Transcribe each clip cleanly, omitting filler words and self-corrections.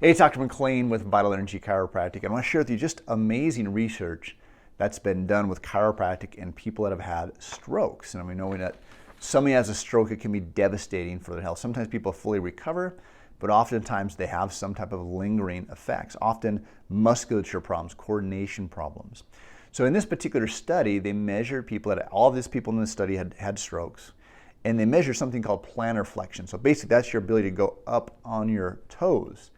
Hey, it's Dr. McLean with Vital Energy Chiropractic. I want to share with you just amazing research that's been done with chiropractic and people that have had strokes. And we know that somebody has a stroke, it can be devastating for their health. Sometimes people fully recover, but oftentimes they have some type of lingering effects, often musculature problems, coordination problems. So in this particular study, they measured people that all of these people in the study had strokes, and they measured something called plantar flexion. So basically that's your ability to go up on your toes.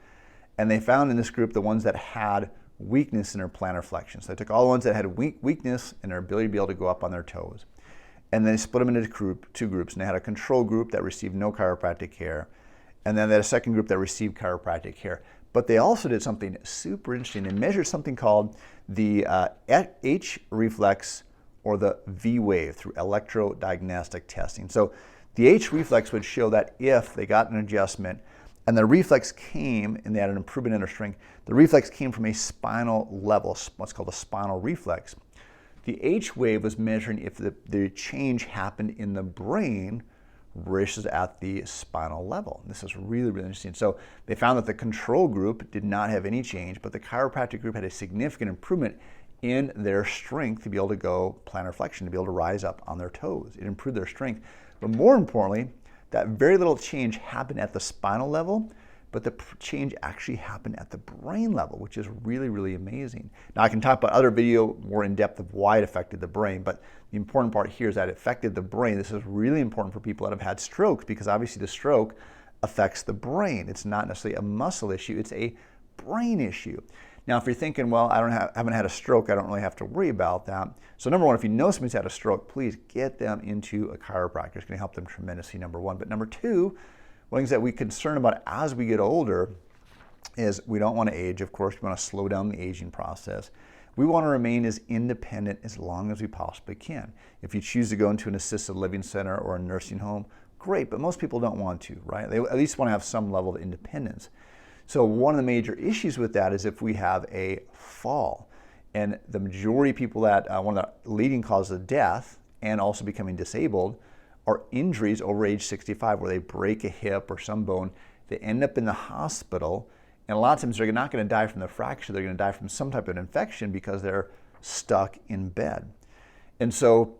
And they found in this group the ones that had weakness in their plantar flexion. So they took all the ones that had weakness in their ability to be able to go up on their toes. And they split them into two groups. And they had a control group that received no chiropractic care. And then they had a second group that received chiropractic care. But they also did something super interesting. They measured something called the H reflex or the V wave through electrodiagnostic testing. So the H reflex would show that if they got an adjustment and the reflex came, and they had an improvement in their strength, the reflex came from a spinal level, what's called a spinal reflex. The H wave was measuring if the change happened in the brain versus at the spinal level. This is really, really interesting. So they found that the control group did not have any change, but the chiropractic group had a significant improvement in their strength to be able to go plantar flexion, to be able to rise up on their toes. It improved their strength. But more importantly, that very little change happened at the spinal level, but the change actually happened at the brain level, which is really, really amazing. Now, I can talk about other video more in depth of why it affected the brain, but the important part here is that it affected the brain. This is really important for people that have had strokes because obviously the stroke affects the brain. It's not necessarily a muscle issue, it's a brain issue. Now, if you're thinking, well, I haven't had a stroke, I don't really have to worry about that. So number one, if you know somebody's had a stroke, please get them into a chiropractor. It's going to help them tremendously, number one. But number two, one of the things that we concern about as we get older is we don't want to age. Of course, we want to slow down the aging process. We want to remain as independent as long as we possibly can. If you choose to go into an assisted living center or a nursing home, great, but most people don't want to, right? They at least want to have some level of independence. So one of the major issues with that is if we have a fall. And the majority of people that, one of the leading causes of death and also becoming disabled are injuries over age 65 where they break a hip or some bone. They end up in the hospital, and a lot of times they're not going to die from the fracture, they're going to die from some type of infection because they're stuck in bed. And so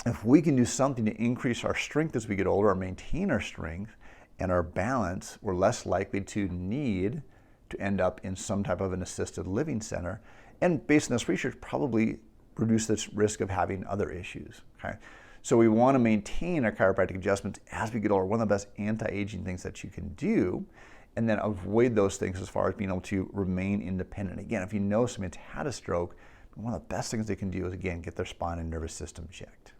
if we can do something to increase our strength as we get older or maintain our strength, and our balance, we're less likely to need to end up in some type of an assisted living center. And based on this research, probably reduce the risk of having other issues. Okay? So we want to maintain our chiropractic adjustments as we get older. One of the best anti-aging things that you can do, and then avoid those things as far as being able to remain independent. Again, if you know somebody's had a stroke, one of the best things they can do is, again, get their spine and nervous system checked.